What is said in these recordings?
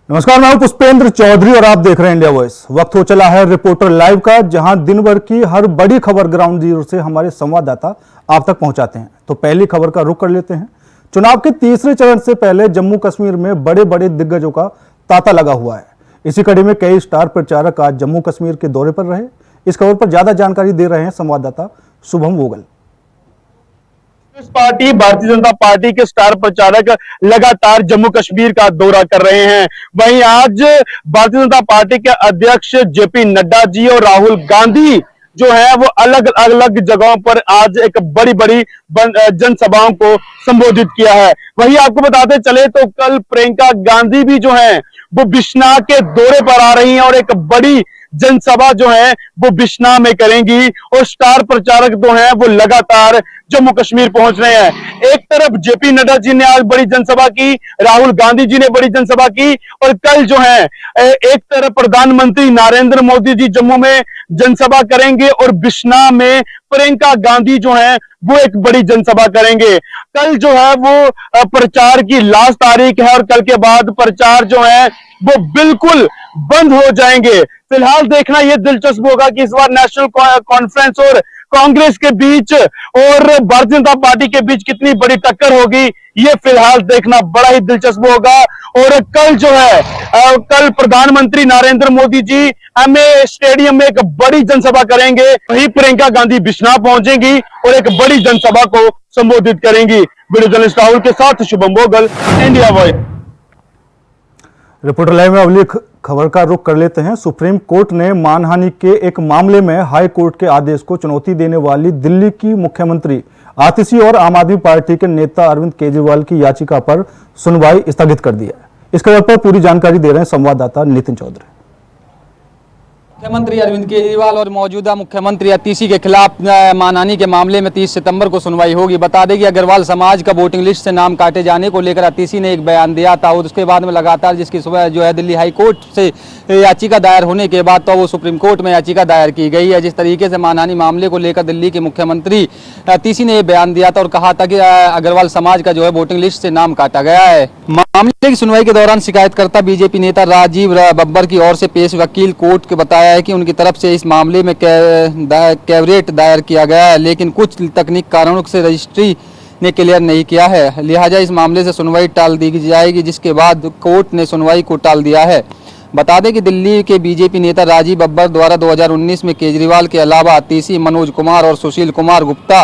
नमस्कार, मैं हूं पुष्पेंद्र चौधरी और आप देख रहे हैं इंडिया वॉइस। वक्त हो चला है रिपोर्टर लाइव का, जहां दिन भर की हर बड़ी खबर ग्राउंड जीरो से हमारे संवाददाता आप तक पहुंचाते हैं। तो पहली खबर का रुख कर लेते हैं। चुनाव के तीसरे चरण से पहले जम्मू कश्मीर में बड़े बड़े दिग्गजों का तांता लगा हुआ है। इसी कड़ी में कई स्टार प्रचारक आज जम्मू कश्मीर के दौरे पर रहे। इस खबर पर ज्यादा जानकारी दे रहे हैं संवाददाता शुभम वोगल। पार्टी भारतीय जनता पार्टी के स्टार प्रचारक लगातार जम्मू कश्मीर का दौरा कर रहे हैं। वहीं आज भारतीय जनता पार्टी के अध्यक्ष जेपी नड्डा जी और राहुल गांधी जो है वो अलग अलग जगहों पर आज एक बड़ी बड़ी जनसभाओं को संबोधित किया है। वहीं आपको बताते चले तो कल प्रियंका गांधी भी जो है वो बिश्नाह के दौरे पर आ रही हैं और एक बड़ी जनसभा जो है वो बिश्नाह में करेंगी। और स्टार प्रचारक जो हैं वो लगातार जम्मू कश्मीर पहुंच रहे हैं। एक तरफ जेपी नड्डा जी ने आज बड़ी जनसभा की, राहुल गांधी जी ने बड़ी जनसभा की और कल जो है एक तरफ प्रधानमंत्री नरेंद्र मोदी जी जम्मू में जनसभा करेंगे और बिश्नाह में प्रियंका गांधी जो है वो एक बड़ी जनसभा करेंगे। कल जो है वो प्रचार की लास्ट तारीख है और कल के बाद प्रचार जो है वो बिल्कुल बंद हो जाएंगे। फिलहाल देखना यह दिलचस्प होगा कि इस बार नेशनल कॉन्फ्रेंस और कांग्रेस के बीच और भारतीय जनता पार्टी के बीच कितनी बड़ी टक्कर होगी, ये फिलहाल देखना बड़ा ही दिलचस्प होगा। और कल जो है कल प्रधानमंत्री नरेंद्र मोदी जी एमए स्टेडियम में एक बड़ी जनसभा करेंगे। वहीं प्रियंका गांधी बिश्नाह पहुंचेंगी और एक बड़ी जनसभा को संबोधित करेंगी। वीडियो जर्नलिस्ट राहुल के साथ Shubham Vogal, India voice. Reporter live में अगली खबर का रुख कर लेते हैं। सुप्रीम कोर्ट ने मानहानि के एक मामले में हाई कोर्ट के आदेश को चुनौती देने वाली दिल्ली की मुख्यमंत्री आतिशी और आम आदमी पार्टी के नेता अरविंद केजरीवाल की याचिका पर सुनवाई स्थगित कर दी है। इस खबर पर पूरी जानकारी दे रहे हैं संवाददाता नितिन चौधरी। मुख्यमंत्री अरविंद केजरीवाल और मौजूदा मुख्यमंत्री आतिशी के खिलाफ मानहानि के मामले में 30 सितंबर को सुनवाई होगी। बता दें कि अग्रवाल समाज का वोटिंग लिस्ट से नाम काटे जाने को लेकर आतिशी ने एक बयान दिया था और उसके बाद में लगातार जिसकी सुबह जो है दिल्ली हाई कोर्ट से याचिका दायर होने के बाद तो वो सुप्रीम कोर्ट में याचिका दायर की गई है। जिस तरीके से मानहानि मामले को लेकर दिल्ली के मुख्यमंत्री आतिशी ने बयान दिया था और कहा था कि अग्रवाल समाज का जो है वोटिंग लिस्ट से नाम काटा गया है। मामले की सुनवाई के दौरान शिकायतकर्ता बीजेपी नेता राजीव बब्बर की ओर से पेश वकील कोर्ट को बताया है कि उनकी तरफ से इस मामले में कैविएट दायर किया गया है, लेकिन कुछ तकनीक कारणों से रजिस्ट्री ने क्लियर नहीं किया है। लिहाजा इस मामले से सुनवाई टाल दी जाएगी, जिसके बाद कोर्ट ने सुनवाई को टाल दिया है। बता दें कि दिल्ली के बीजेपी नेता राजीव बब्बर द्वारा 2019 में केजरीवाल के अलावा आतिशी, मनोज कुमार और सुशील कुमार गुप्ता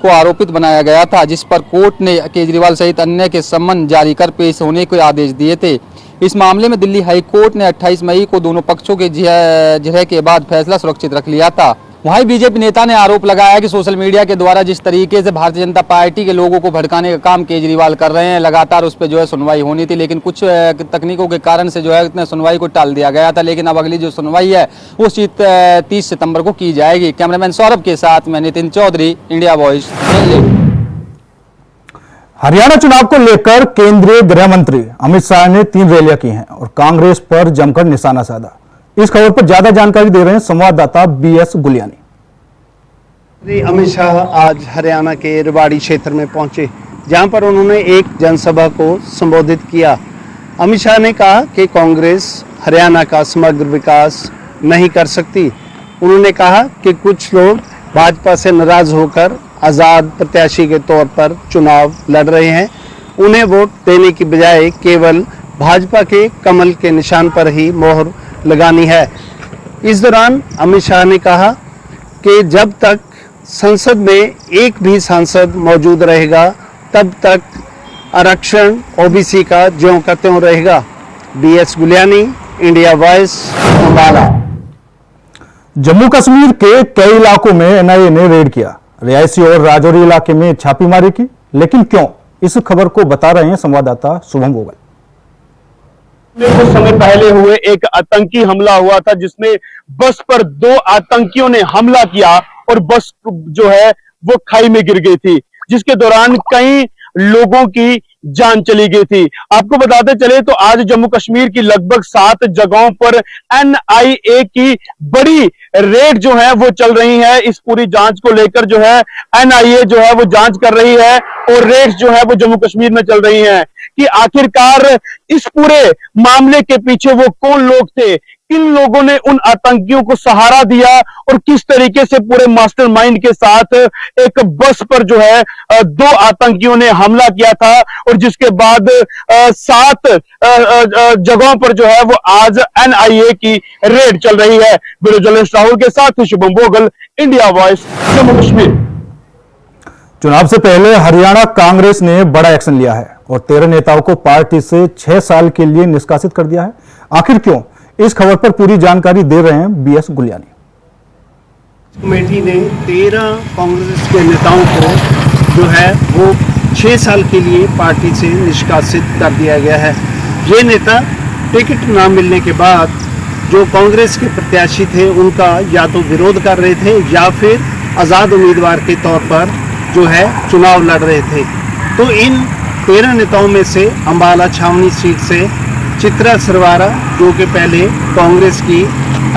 को आरोपित बनाया गया था, जिस पर कोर्ट ने केजरीवाल सहित अन्य के सम्मन जारी कर पेश होने के आदेश दिए थे। इस मामले में दिल्ली हाई कोर्ट ने 28 मई को दोनों पक्षों के जिरह के बाद फैसला सुरक्षित रख लिया था। वहीं बीजेपी नेता ने आरोप लगाया कि सोशल मीडिया के द्वारा जिस तरीके से भारतीय जनता पार्टी के लोगों को भड़काने का काम केजरीवाल कर रहे हैं, लगातार उस पर जो है सुनवाई होनी थी, लेकिन कुछ तकनीकों के कारण से जो है सुनवाई को टाल दिया गया था। लेकिन अब अगली जो सुनवाई है वो 30 सितंबर को की जाएगी। कैमरामैन सौरभ के साथ मैं नितिन चौधरी, इंडिया वॉइस, दिल्ली। हरियाणा चुनाव को लेकर केंद्रीय गृह मंत्री अमित शाह ने 3 रैलियां की हैं और कांग्रेस पर जमकर निशाना साधा। इस खबर पर ज्यादा जानकारी दे रहे हैं संवाददाता बीएस गुलियानी। अमित शाह आज हरियाणा के रेवाड़ी क्षेत्र में पहुंचे, जहां पर उन्होंने एक जनसभा को संबोधित किया। अमित शाह ने कहा कि कांग्रेस हरियाणा का समग्र विकास नहीं कर सकती। उन्होंने कहा कि कुछ लोग भाजपा से नाराज होकर आज़ाद प्रत्याशी के तौर पर चुनाव लड़ रहे हैं। उन्हें वोट देने की बजाय केवल भाजपा के कमल के निशान पर ही मोहर लगानी है। इस दौरान अमित शाह ने कहा कि जब तक संसद में एक भी सांसद मौजूद रहेगा तब तक आरक्षण ओबीसी का ज्यों का त्यों रहेगा। BS Guliani, India Voice, Ambala. Jammu Kashmir के कई इलाकों में एनआईए ने रेड किया। रिहायशी और राजौरी इलाके में छापेमारी की, लेकिन क्यों? इस खबर को बता रहे हैं संवाददाता शुभम वोगल। कुछ समय पहले हुए एक आतंकी हमला हुआ था, जिसमें बस पर 2 आतंकियों ने हमला किया और बस जो है वो खाई में गिर गई थी, जिसके दौरान कई लोगों की जान चली गई थी। आपको बताते चले तो आज जम्मू कश्मीर की लगभग 7 जगहों पर एनआईए की बड़ी रेड जो है वो चल रही है। इस पूरी जांच को लेकर जो है एनआईए जो है वो जांच कर रही है और रेड्स जो है वो जम्मू कश्मीर में चल रही हैं कि आखिरकार इस पूरे मामले के पीछे वो कौन लोग थे, किन लोगों ने उन आतंकियों को सहारा दिया और किस तरीके से पूरे मास्टरमाइंड के साथ एक बस पर जो है 2 आतंकियों ने हमला किया था और जिसके बाद 7 जगहों पर जो है वो आज एनआईए की रेड चल रही है। वीडियो जर्नलिस्ट राहुल के साथ शुभम भोगल, इंडिया वॉइस, जम्मू कश्मीर। चुनाव से पहले हरियाणा कांग्रेस ने बड़ा एक्शन लिया है और 13 नेताओं को पार्टी से 6 साल के लिए निष्कासित कर दिया है। आखिर क्यों? इस खबर पर पूरी जानकारी दे रहे हैं बीएस गुलियानी। कमेटी ने 13 कांग्रेस के नेताओं को जो है वो 6 साल के लिए पार्टी से निष्कासित कर दिया गया है। ये नेता टिकट ना मिलने के बाद जो कांग्रेस के प्रत्याशी थे उनका या तो विरोध कर रहे थे या फिर आज़ाद उम्मीदवार के तौर पर जो है चुनाव लड़ रहे थे। तो इन 13 नेताओं में से अंबाला छावनी सीट से चित्रा सरवारा, जो कि पहले कांग्रेस की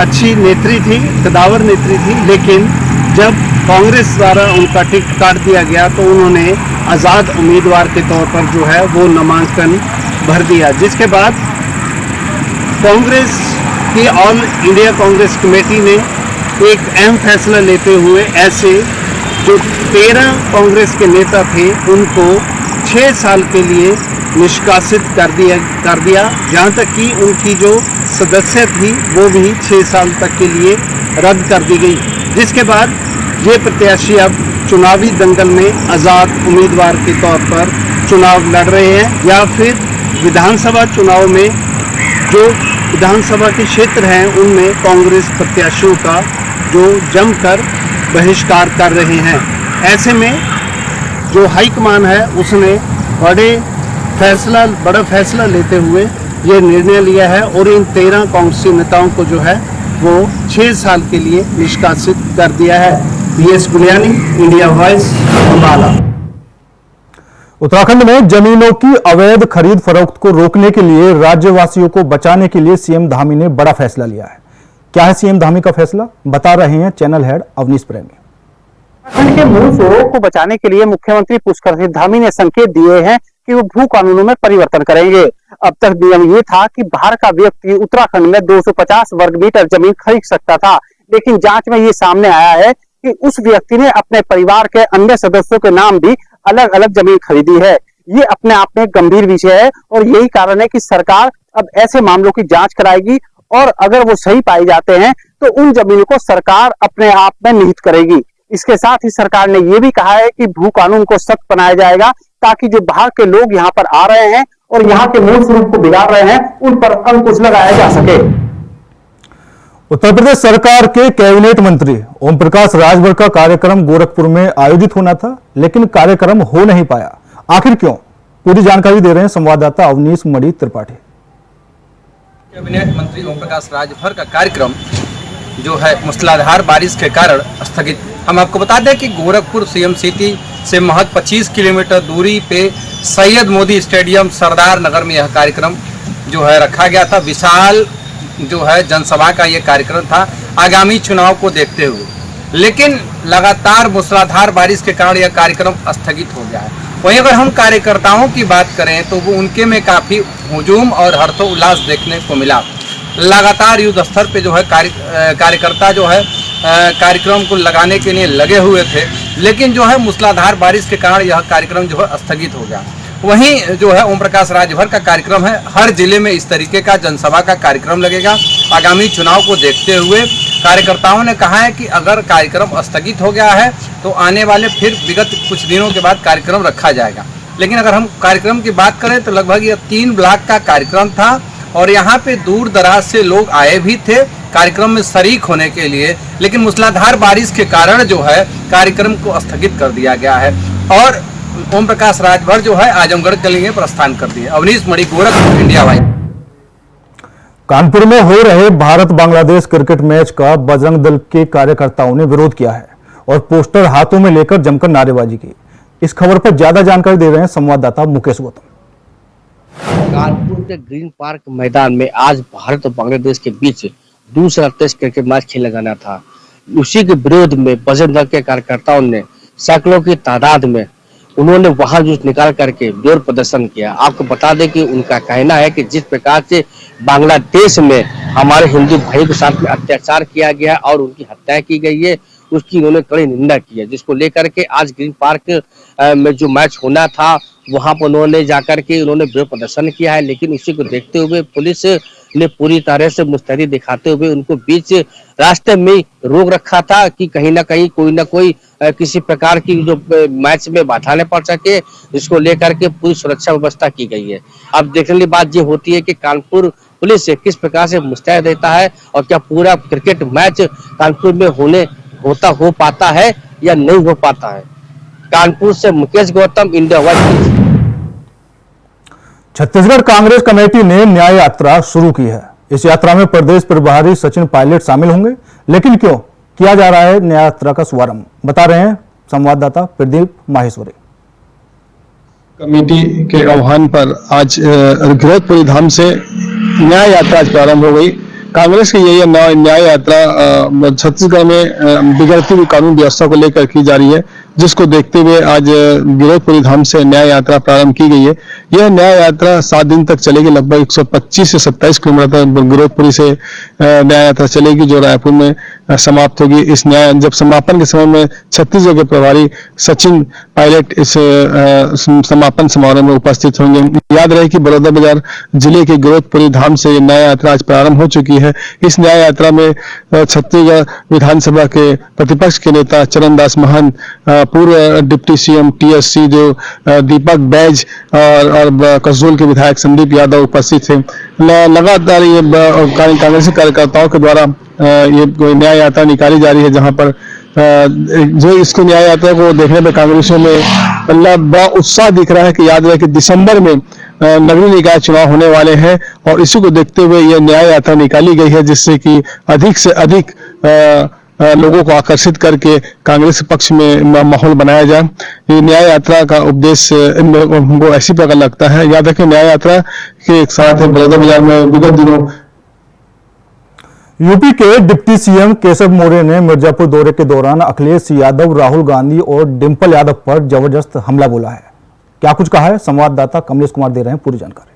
अच्छी नेत्री थी, कदावर नेत्री थी, लेकिन जब कांग्रेस द्वारा उनका टिकट काट दिया गया तो उन्होंने आज़ाद उम्मीदवार के तौर पर जो है वो नामांकन भर दिया। जिसके बाद कांग्रेस की ऑल इंडिया कांग्रेस कमेटी ने एक अहम फैसला लेते हुए ऐसे जो 13 कांग्रेस के नेता थे उनको 6 साल के लिए निष्कासित कर दिया, जहाँ तक कि उनकी जो सदस्य थी वो भी 6 साल तक के लिए रद्द कर दी गई। जिसके बाद ये प्रत्याशी अब चुनावी दंगल में आज़ाद उम्मीदवार के तौर पर चुनाव लड़ रहे हैं या फिर विधानसभा चुनाव में जो विधानसभा के क्षेत्र हैं उनमें कांग्रेस प्रत्याशियों का जो जमकर बहिष्कार कर रहे हैं। ऐसे में जो हाईकमान है उसने बड़ा फैसला लेते हुए ये निर्णय लिया है और इन 13 कांग्रेसी नेताओं को जो है वो 6 साल के लिए निष्कासित कर दिया है। BS Guliani, India Voice, Ambala. Uttarakhand में जमीनों की अवैध खरीद फरोख्त को रोकने के लिए राज्यवासियों को बचाने के लिए सीएम धामी ने बड़ा फैसला लिया है। क्या है सीएम धामी का फैसला, बता रहे हैं चैनल हेड अवनीश प्रेमी। उत्तराखंड के मूल चोरों को बचाने के लिए मुख्यमंत्री पुष्कर सिंह धामी ने संकेत दिए हैं कि वो भू कानूनों में परिवर्तन करेंगे। अब तक नियम ये था कि बाहर का व्यक्ति उत्तराखंड में 250 वर्ग मीटर जमीन खरीद सकता था, लेकिन जांच में ये सामने आया है कि उस व्यक्ति ने अपने परिवार के अन्य सदस्यों के नाम भी अलग अलग जमीन खरीदी है। ये अपने आप में गंभीर विषय है और यही कारण है कि सरकार अब ऐसे मामलों की जांच कराएगी और अगर वो सही पाए जाते हैं तो उन जमीनों को सरकार अपने आप में निहित करेगी। इसके साथ ही सरकार ने यह भी कहा है कि भू कानून को सख्त बनाया जाएगा ताकि जो बाहर के लोग यहाँ पर आ रहे हैं और यहाँ के मूल स्वरूप को बिगाड़ रहे हैं उन पर अंकुश लगाया जा सके। उत्तर प्रदेश सरकार के कैबिनेट मंत्री ओम प्रकाश राजभर का कार्यक्रम गोरखपुर में आयोजित होना था, लेकिन कार्यक्रम हो नहीं पाया। आखिर क्यों? पूरी जानकारी दे रहे हैं संवाददाता अवनीश मणि त्रिपाठी। कैबिनेट मंत्री ओम प्रकाश राजभर का कार्यक्रम जो है मूसलाधार बारिश के कारण स्थगित। हम आपको बता दें कि गोरखपुर सीएम सिटी से महज 25 किलोमीटर दूरी पे सैयद मोदी स्टेडियम सरदार नगर में यह कार्यक्रम जो है रखा गया था। विशाल जो है जनसभा का ये कार्यक्रम था आगामी चुनाव को देखते हुए, लेकिन लगातार मूसलाधार बारिश के कारण यह कार्यक्रम स्थगित हो गया है। वहीं अगर हम कार्यकर्ताओं की बात करें तो वो उनके में काफ़ी हुजूम और हर्षोल्लास देखने को मिला। लगातार युद्ध स्तर पे जो है कार्यकर्ता जो है कार्यक्रम को लगाने के लिए लगे हुए थे, लेकिन जो है मूसलाधार बारिश के कारण यह कार्यक्रम जो है स्थगित हो गया। वहीं जो है ओम प्रकाश राजभर का कार्यक्रम है, हर जिले में इस तरीके का जनसभा का कार्यक्रम लगेगा। आगामी चुनाव को देखते हुए कार्यकर्ताओं ने कहा है कि अगर कार्यक्रम स्थगित हो गया है तो आने वाले फिर विगत कुछ दिनों के बाद कार्यक्रम रखा जाएगा। लेकिन अगर हम कार्यक्रम की बात करें तो लगभग यह 3 ब्लॉक का कार्यक्रम था और यहाँ पे दूर दराज से लोग आए भी थे कार्यक्रम में शरीक होने के लिए, लेकिन मूसलाधार बारिश के कारण जो है कार्यक्रम को स्थगित कर दिया गया है और ओम प्रकाश राजभर जो है आजमगढ़ के लिए प्रस्थान कर दिए। अवनीश मणि, गोरखपुर, इंडिया वाइज। कानपुर में हो रहे भारत बांग्लादेश क्रिकेट मैच का बजरंग दल के कार्यकर्ताओं ने विरोध किया है और पोस्टर हाथों में लेकर जमकर नारेबाजी की। इस खबर पर ज्यादा जानकारी दे रहे हैं संवाददाता मुकेश गौतम। कानपुर के ग्रीन पार्क मैदान में आज भारत और बांग्लादेश के बीच दूसरा टेस्ट क्रिकेट मैच खेला जाना था। उसी के विरोध में बजरंग दल के कार्यकर्ताओं ने सैकड़ों की तादाद में उन्होंने वहां जुलूस निकाल करके विरोध प्रदर्शन किया। आपको बता दें कि उनका कहना है कि जिस प्रकार से बांग्लादेश में हमारे हिंदू भाई के साथ में अत्याचार किया गया और उनकी हत्या की गई है, उसकी उन्होंने कड़ी निंदा की है, जिसको लेकर के आज ग्रीन पार्क में जो मैच होना था वहां पर उन्होंने जाकर के उन्होंने विरोध प्रदर्शन किया है। लेकिन उसी को देखते हुए पुलिस ने पूरी तरह से मुस्तैदी दिखाते हुए उनको बीच रास्ते में रोक रखा था कि कहीं ना कहीं कोई ना कोई किसी प्रकार की जो मैच में बाधा न पड़ सके, जिसको लेकर के पूरी सुरक्षा व्यवस्था की गई है। अब देखने वाली बात ये होती है कि कानपुर पुलिस से किस प्रकार से मुस्तैद रहता है और क्या पूरा क्रिकेट मैच कानपुर में हो पाता है या नहीं हो पाता है। कानपुर से Mukesh Gautam, India wise. Chhattisgarh Congress committee ने न्याय यात्रा शुरू की है। इस यात्रा में प्रदेश प्रभारी सचिन पायलट शामिल होंगे, लेकिन क्यों किया जा रहा है न्याय यात्रा का शुभारंभ, बता रहे हैं संवाददाता प्रदीप माहेश्वरी। कमेटी के आह्वान पर आज गिरौदपुरी धाम से न्याय यात्रा आज प्रारंभ हो गई। कांग्रेस की यह न्याय यात्रा छत्तीसगढ़ में बिगड़ती हुई कानून व्यवस्था को लेकर की जा रही है, जिसको देखते हुए आज गिरौदपुरी धाम से न्याय यात्रा प्रारंभ की गई है। यह न्याय यात्रा 7 दिन तक चलेगी। लगभग 125 से 27 किलोमीटर तक गिरौदपुरी से न्याय यात्रा चलेगी, जो रायपुर में समाप्त होगी। इस न्याय जब समापन के समय में छत्तीसगढ़ के प्रभारी सचिन पायलट इस समापन समारोह में उपस्थित होंगे। याद रहे कि बलौदाबाजार जिले के गिरौदपुरी धाम से न्याय यात्रा आज प्रारंभ हो चुकी है। इस न्याय यात्रा में छत्तीसगढ़ विधानसभा के प्रतिपक्ष के नेता चरणदास महंत, पूर्व डिप्टी सीएम टीएससी जो दीपक बैज और कसडोल के विधायक संदीप यादव उपस्थित थे। लगातार ये कांग्रेसी कार्यकर्ताओं के द्वारा ये न्याय यात्रा निकाली जा रही है, जहां पर जो इसको न्याय यात्रा को देखने में कांग्रेसियों में बड़ा उत्साह दिख रहा है कि याद रहे कि दिसंबर में नगरीय निकाय चुनाव होने वाले हैं और इसी को देखते हुए यह न्याय यात्रा निकाली गई है, जिससे कि अधिक से अधिक लोगों को आकर्षित करके कांग्रेस पक्ष में माहौल बनाया जाए। ये न्याय यात्रा का उद्देश्य हमको ऐसी प्रकार लगता है। याद रखें न्याय यात्रा के साथ बलौदाबाजार में विगत दिनों यूपी के डिप्टी सीएम केशव मौर्य ने मिर्जापुर दौरे के दौरान अखिलेश यादव, राहुल गांधी और डिंपल यादव पर जबरदस्त हमला बोला है। क्या कुछ कहा है, संवाददाता कमलेश कुमार दे रहे हैं पूरी जानकारी।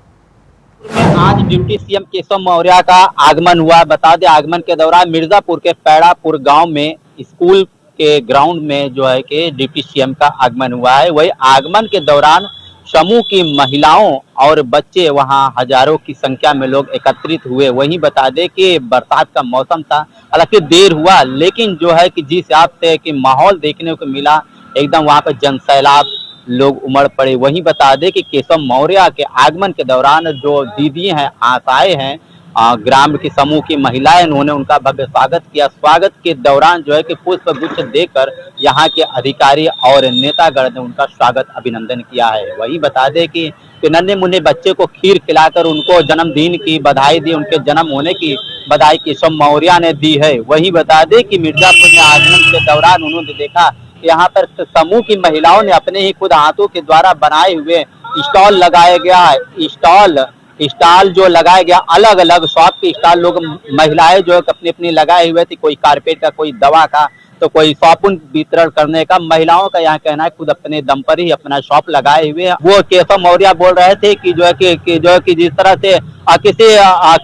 आज डिप्टी सीएम केशव मौर्य का आगमन हुआ। बता दें, आगमन के दौरान मिर्जापुर के पैड़ापुर गांव में स्कूल के ग्राउंड में जो है कि डिप्टी सीएम का आगमन हुआ है। वही आगमन के दौरान समूह की महिलाओं और बच्चे वहां हजारों की संख्या में लोग एकत्रित हुए। वहीं बता दें कि बरसात का मौसम था, हालांकि देर हुआ, लेकिन जो है कि जिस हिसाब से कि माहौल देखने को मिला, एकदम वहां पर जनसैलाब लोग उमड़ पड़े। वहीं बता दें कि केशव मौर्य के आगमन के दौरान जो दीदी हैं, आशाएं हैं, ग्राम की समूह की महिलाएं, उन्होंने उनका भव्य स्वागत किया। स्वागत के दौरान जो है कि पुष्प गुच्छ देकर यहाँ के अधिकारी और नेतागण ने उनका स्वागत अभिनंदन किया है। वही बता दें कि नन्हे मुन्ने बच्चे को खीर खिलाकर उनको जन्मदिन की बधाई दी, उनके जन्म होने की बधाई केशव मौर्य ने दी है। वही बता दें कि मिर्जापुर में आगमन के दौरान उन्होंने देखा कि यहाँ पर समूह की महिलाओं ने अपने ही खुद हाथों के द्वारा बनाए हुए स्टॉल लगाया गया है। स्टॉल जो लगाया गया, अलग अलग शॉप के स्टॉल लोग महिलाएं जो अपनी अपनी लगाए हुए थी, कोई कारपेट का, कोई दवा का, तो कोई साबुन वितरण करने का। महिलाओं का यहाँ कहना है खुद अपने दम पर ही अपना शॉप लगाए हुए। वो केशव मौर्य बोल रहे थे कि जो है कि जिस तरह से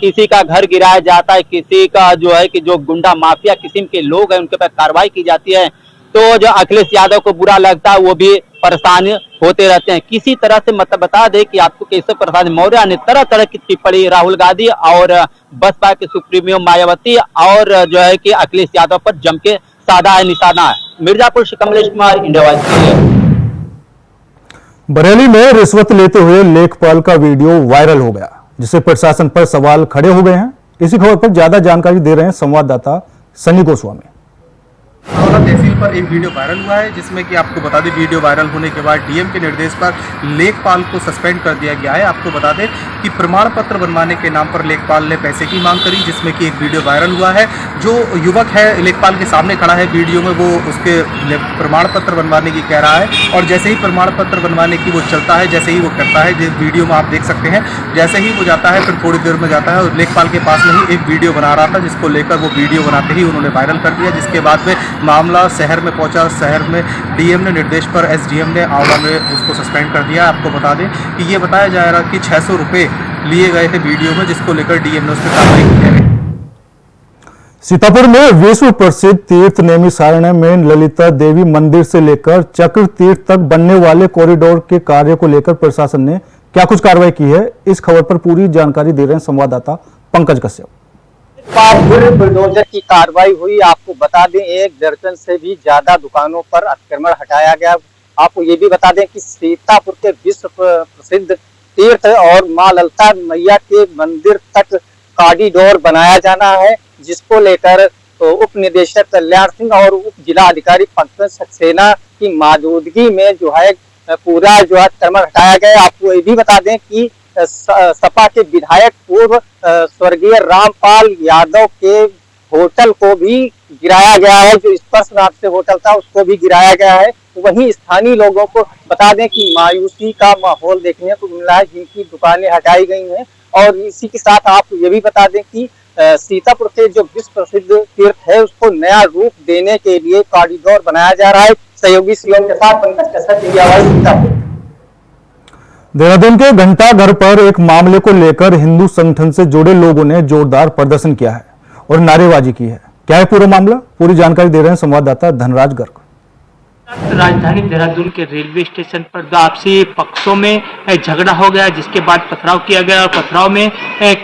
किसी का घर गिराया जाता है, किसी का जो है कि जो गुंडा माफिया किस्म के लोग हैं उनके पर कार्रवाई की जाती है, तो जो अखिलेश यादव को बुरा लगता है वो भी परेशान होते रहते हैं। किसी तरह से मतलब बता दे कि आपको केशव प्रसाद मौर्य ने तरह तरह की टिप्पणी राहुल गांधी और बसपा के सुप्रीमो मायावती और जो है कि अखिलेश यादव पर जम के साधा है निशाना। मिर्जापुर से कमलेश कुमार, इंडिया वाइज के लिए। बरेली में रिश्वत लेते हुए लेखपाल का वीडियो वायरल हो गया, जिससे प्रशासन पर सवाल खड़े हो गए हैं। इसी खबर पर ज्यादा जानकारी दे रहे हैं संवाददाता सनी गोस्वामी। लोनावाला तहसील पर एक वीडियो वायरल हुआ है जिसमें कि आपको बता दें, वीडियो वायरल होने के बाद डीएम के निर्देश पर लेखपाल को सस्पेंड कर दिया गया है। आपको बता दें कि प्रमाण पत्र बनवाने के नाम पर लेखपाल ने पैसे की मांग करी, जिसमें कि एक वीडियो वायरल हुआ है। जो युवक है लेखपाल के सामने खड़ा है वीडियो में, वो उसके प्रमाण पत्र बनवाने की कह रहा है और जैसे ही प्रमाण पत्र बनवाने की वो चलता है, जैसे ही वो करता है, जिस वीडियो में आप देख सकते हैं, जैसे ही वो जाता है फिर थोड़ी देर में जाता है और लेखपाल के पास में ही एक वीडियो बना रहा था, जिसको लेकर वो वीडियो बनाते ही उन्होंने वायरल कर दिया। जिसके बाद में मामला शहर में पहुंचा। शहर में डीएम ने निर्देश पर एसडीएम ने आंवला में उसको सस्पेंड कर दिया। आपको बता दें कि ये बताया जा रहा कि 600 रुपये लिए गए थे वीडियो में, जिसको लेकर डीएम ने उस पर कार्रवाई की है। सीतापुर में विश्व प्रसिद्ध तीर्थ नैमिषारण्य में ललिता देवी मंदिर से लेकर चक्र तीर्थ तक बनने वाले कॉरिडोर के कार्य को लेकर प्रशासन ने क्या कुछ कार्रवाई की है, इस खबर पर पूरी जानकारी दे रहे हैं संवाददाता पंकज कश्यप। बुलडोजर की कार्रवाई हुई। आपको बता दें 1 दर्जन से भी ज्यादा दुकानों पर अतिक्रमण हटाया गया। आपको ये भी बता दें कि सीतापुर के विश्व प्रसिद्ध तीर्थ और मां ललिता मैया के मंदिर तक कॉरिडोर बनाया जाना है, जिसको लेकर तो उप निदेशक कल्याण सिंह और उप जिला अधिकारी पंकज सक्सेना की मौजूदगी में जो है पूरा जो है अतिक्रमण हटाया गया। आपको ये भी बता दें कि सपा के विधायक पूर्व स्वर्गीय रामपाल यादव के होटल को भी गिराया गया है, जो स्पर्श नाम से होटल था उसको भी गिराया गया है। वहीं स्थानीय लोगों को बता दें कि मायूसी का माहौल देखने को मिला है, जिनकी दुकानें हटाई गई हैं। और इसी के साथ आप ये भी बता दें कि सीतापुर के जो विश्व प्रसिद्ध तीर्थ है उसको नया रूप देने के लिए कॉरिडोर बनाया जा रहा है। सहयोगी सीएम के साथ पंकज कश्यप, सीतापुर। देहरादून के घंटा घर पर एक मामले को लेकर हिंदू संगठन से जुड़े लोगों ने जोरदार प्रदर्शन किया है और नारेबाजी की है। क्या है पूरा मामला, पूरी जानकारी दे रहे हैं संवाददाता धनराज गर्ग। राजधानी देहरादून के रेलवे स्टेशन पर दो आपसी पक्षों में झगड़ा हो गया, जिसके बाद पथराव किया गया और पथराव में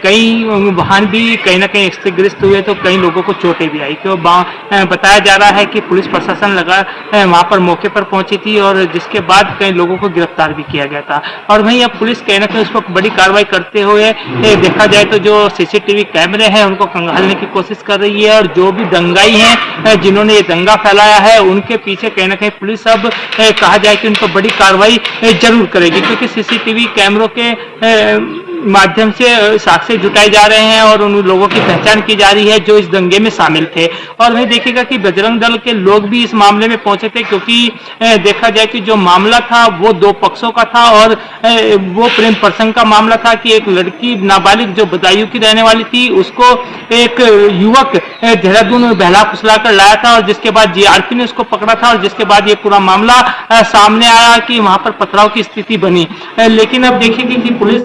कई वाहन भी कहीं ना कहीं क्षतिग्रस्त हुए, तो कई लोगों को चोटें भी आई। तो बताया जा रहा है कि पुलिस प्रशासन लगा वहां पर मौके पर पहुंची थी और जिसके बाद कई लोगों को गिरफ्तार भी किया गया था। और वहीं अब पुलिस कहीं ना कहीं उस पर बड़ी कार्रवाई करते हुए देखा जाए तो जो सीसीटीवी कैमरे हैं उनको खंगालने की कोशिश कर रही है और जो भी दंगाई हैं जिन्होंने ये दंगा फैलाया है उनके पीछे कहीं ना कहीं पुलिस अब कहा जाए कि उन पर बड़ी कार्रवाई जरूर करेगी, क्योंकि सीसीटीवी कैमरों के माध्यम से साक्ष्य जुटाए जा रहे हैं और उन लोगों की पहचान की जा रही है जो इस दंगे में शामिल थे। और वहीं देखिएगा कि बजरंग दल के लोग भी इस मामले में पहुंचे थे, क्योंकि देखा जाए कि जो मामला था वो 2 पक्षों का था और वो प्रेम प्रसंग का मामला था कि एक लड़की नाबालिग जो बदायूं की रहने वाली थी उसको एक युवक देहरादून में बहला फुसला कर लाया था और जिसके बाद जीआरपी ने उसको पकड़ा था और जिसके बाद ये पूरा मामला सामने आया कि वहां पर पथराव की स्थिति बनी। लेकिन अब देखिए कि पुलिस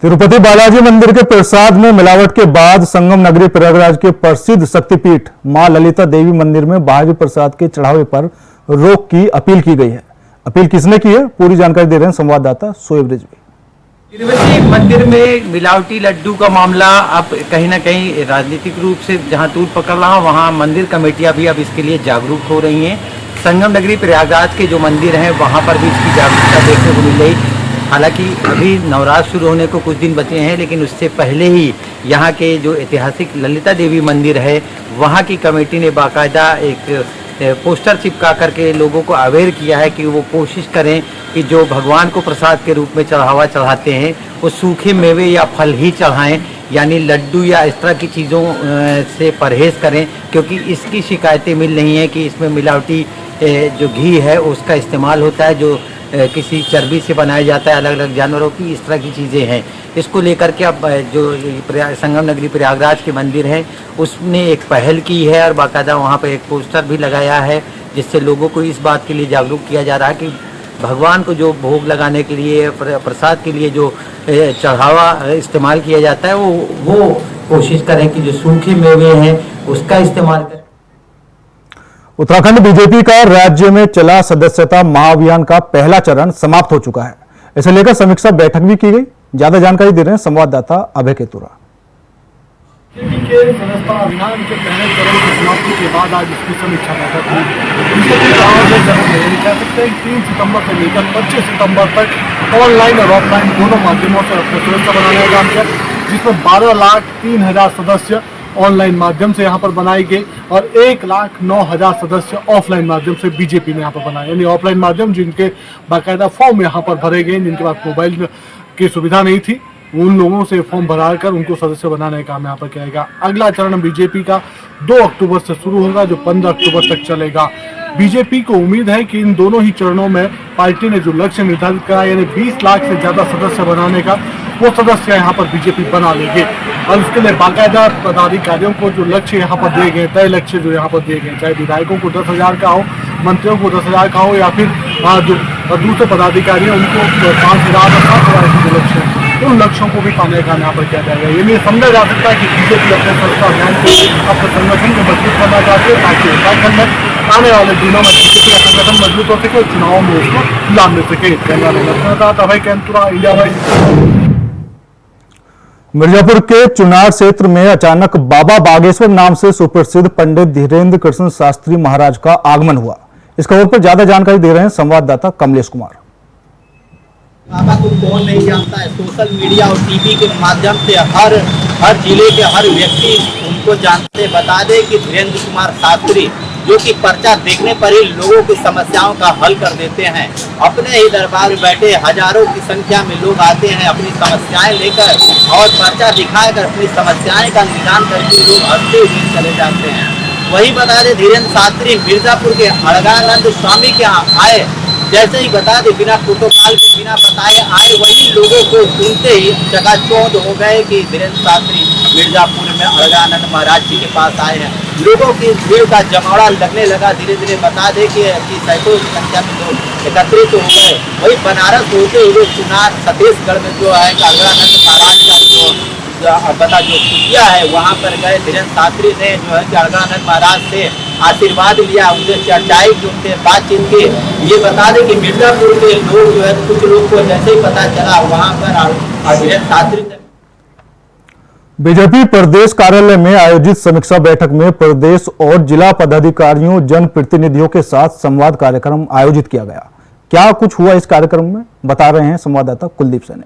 तिरुपति बालाजी मंदिर के प्रसाद में मिलावट के बाद संगम नगरी प्रयागराज के प्रसिद्ध शक्तिपीठ मां ललिता देवी मंदिर में बाहरी प्रसाद के चढ़ावे पर रोक की अपील की गई है। अपील किसने की है, पूरी जानकारी दे रहे हैं संवाददाता शोएब रिजवी। तिरुपति मंदिर में मिलावटी लड्डू का मामला अब कहीं ना कहीं राजनीतिक रूप से जहां तूल पकड़ रहा, वहां मंदिर कमेटियां भी अब इसके लिए जागरूक हो रही हैं। संगम नगरी प्रयागराज के जो मंदिर हैं वहां पर भी इसकी जागरूकता देखने को मिल रही। हालांकि अभी नवरात्र शुरू होने को कुछ दिन बचे हैं, लेकिन उससे पहले ही यहाँ के जो ऐतिहासिक ललिता देवी मंदिर है वहाँ की कमेटी ने बाकायदा एक पोस्टर चिपका करके लोगों को अवेयर किया है कि वो कोशिश करें कि जो भगवान को प्रसाद के रूप में चढ़ावा चढ़ाते हैं वो सूखे मेवे या फल ही चढ़ाएं, यानी लड्डू या इस तरह की चीज़ों से परहेज़ करें, क्योंकि इसकी शिकायतें मिल रही हैं कि इसमें मिलावटी जो घी है उसका इस्तेमाल होता है, जो किसी चर्बी से बनाया जाता है, अलग अलग जानवरों की, इस तरह की चीज़ें हैं। इसको लेकर के अब जो संगम नगरी प्रयागराज के मंदिर हैं उसने एक पहल की है और बाकायदा वहाँ पर एक पोस्टर भी लगाया है, जिससे लोगों को इस बात के लिए जागरूक किया जा रहा है कि भगवान को जो भोग लगाने के लिए, प्रसाद के लिए जो चढ़ावा इस्तेमाल किया जाता है वो कोशिश करें कि जो सूखे मेवे हैं उसका इस्तेमाल करें। उत्तराखंड बीजेपी का राज्य में चला सदस्यता महाअभियान का पहला चरण समाप्त हो चुका है। इसे लेकर समीक्षा बैठक भी की गई। ज्यादा जानकारी दे रहे हैं संवाददाता अभय केतुरा। बीजेपी के सदस्यता अभियान के पहले चरण की समाप्ति के बाद आज इसकी समीक्षा बैठक हुई। बीजेपी का कह सकते हैं 3 सितंबर से लेकर 25 सितंबर तक ऑनलाइन और ऑफलाइन दोनों माध्यमों से अपने सदस्य बनाने का काम किया, जिसमें 12,03,000 सदस्य ऑनलाइन माध्यम से यहाँ पर बनाई गई और 1,09,000 सदस्य ऑफलाइन माध्यम से बीजेपी ने यहाँ पर बनाए, यानी ऑफलाइन माध्यम जिनके बाकायदा फॉर्म यहाँ पर भरे गए, जिनके पास मोबाइल की सुविधा नहीं थी, उन लोगों से फॉर्म भरा कर उनको सदस्य बनाने का काम यहाँ पर किया जाएगा। अगला चरण बीजेपी का 2 अक्टूबर से शुरू होगा, जो 15 अक्टूबर तक चलेगा। बीजेपी को उम्मीद है कि इन दोनों ही चरणों में पार्टी ने जो लक्ष्य निर्धारित करा, यानी 20 लाख से ज्यादा सदस्य बनाने का, वो सदस्य यहाँ पर बीजेपी बना लेंगे और उसके लिए बाकायदा पदाधिकारियों को जो लक्ष्य यहाँ पर दिए गए, तय लक्ष्य जो यहाँ पर दिए गए, चाहे विधायकों को 10,000 का हो, मंत्रियों को 10,000 का हो, या फिर जो दूसरे पदाधिकारी हैं उनको 5,000 और 7,000 के जो लक्ष्य है, उन लक्ष्यों को भी पाने का यहाँ पर किया जाएगा। ये नहीं समझा जा सकता है कि बीजेपी अपने सत्ता अभियान को, अपने संगठन को मजबूत करना चाहती है ताकि उत्तराखंड में आने वाले दिनों में बीजेपी का संगठन मजबूत हो सके और चुनावों में उसको लाभ मिल सके। कैमरा मैन अभय कैंतुरा, इंडिया वाइज। मिर्जापुर के चुनार क्षेत्र में अचानक बाबा बागेश्वर नाम से सुप्रसिद्ध पंडित धीरेन्द्र कृष्ण शास्त्री महाराज का आगमन हुआ। इस खबर पर ज्यादा जानकारी दे रहे हैं संवाददाता कमलेश कुमार। बाबा को कौन नहीं जानता है, सोशल मीडिया और टीवी के माध्यम से हर जिले के हर व्यक्ति उनको जानते। बता दें कि धीरेन्द्र कुमार शास्त्री जो कि पर्चा देखने पर ही लोगों की समस्याओं का हल कर देते हैं। अपने ही दरबार में बैठे हजारों की संख्या में लोग आते हैं अपनी समस्याएं लेकर और पर्चा दिखाकर अपनी समस्याएं का निदान करके लोग हंसते हुए चले जाते हैं। वही बता दें धीरेन्द्र शास्त्री मिर्जापुर के अड़गानंद स्वामी के यहाँ आए, जैसे ही बता दें बिना प्रोटोकॉल के बिना बताए आए, वही लोगों को सुनते ही चकाचौंध हो गए कि धीरेन्द्र शास्त्री मिर्जापुर में अड़गानंद महाराज जी के पास आए हैं। लोगों की भीड़ का जमावड़ा लगने लगा। धीरे धीरे बता दें कि सैकड़ों की संख्या में लोग एकत्रित हो गए। वही बनारस होते हुए चुनार छत्तीसगढ़ में जो है अड़गानंद महाराज का जो कुटिया है वहाँ पर गए। धीरेन्द्र शास्त्री ने जो है कि अड़गानंद महाराज से आशीर्वाद लिया, उनसे चर्चाई की, उनसे बातचीत की। ये बता दें कि मिर्जापुर के लोग जो है कुछ लोग को जैसे ही पता चला वहाँ पर धीरेन्द्र शास्त्री से बीजेपी प्रदेश कार्यालय में आयोजित समीक्षा बैठक में प्रदेश और जिला पदाधिकारियों, जनप्रतिनिधियों के साथ संवाद कार्यक्रम आयोजित किया गया। क्या कुछ हुआ इस कार्यक्रम में, बता रहे हैं संवाददाता कुलदीप सैनी।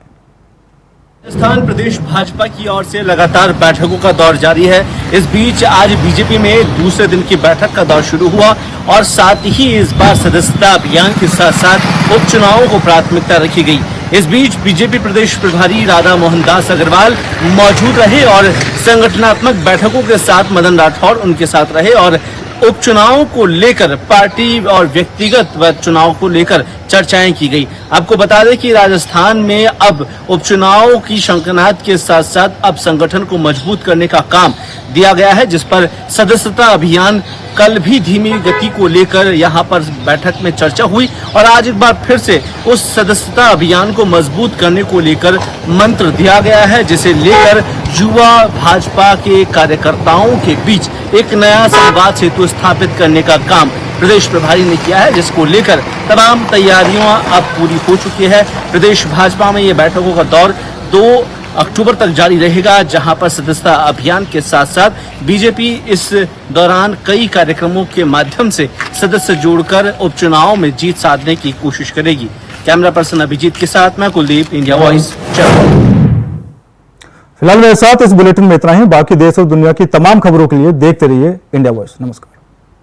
राजस्थान प्रदेश भाजपा की ओर से लगातार बैठकों का दौर जारी है। इस बीच आज बीजेपी में दूसरे दिन की बैठक का दौर शुरू हुआ और साथ ही इस बार सदस्यता अभियान के साथ साथ उपचुनावों को प्राथमिकता रखी गई। इस बीच बीजेपी प्रदेश प्रभारी राधा मोहन दास अग्रवाल मौजूद रहे और संगठनात्मक बैठकों के साथ मदन राठौर उनके साथ रहे और उपचुनावों को लेकर पार्टी और व्यक्तिगत चुनाव को लेकर चर्चाएं की गई। आपको बता दें कि राजस्थान में अब उपचुनावों की शंखनाद के साथ साथ अब संगठन को मजबूत करने का काम दिया गया है, जिस पर सदस्यता अभियान कल भी धीमी गति को लेकर यहां पर बैठक में चर्चा हुई और आज एक बार फिर से उस सदस्यता अभियान को मजबूत करने को लेकर मंत्र दिया गया है, जिसे लेकर युवा भाजपा के कार्यकर्ताओं के बीच एक नया संवाद सेतु स्थापित करने का काम प्रदेश प्रभारी ने किया है, जिसको लेकर तमाम तैयारियां अब पूरी हो चुकी है। प्रदेश भाजपा में ये बैठकों का दौर 2 अक्टूबर तक जारी रहेगा, जहां पर सदस्यता अभियान के साथ साथ बीजेपी इस दौरान कई कार्यक्रमों के माध्यम से सदस्य जोड़कर उपचुनाव में जीत साधने की कोशिश करेगी। कैमरा पर्सन अभिजीत के साथ मैं कुलदीप, इंडिया वॉइस। फिलहाल मेरे साथ इस बुलेटिन में इतना ही। बाकी देश और दुनिया की तमाम खबरों के लिए देखते रहिए इंडिया वॉइस। नमस्कार।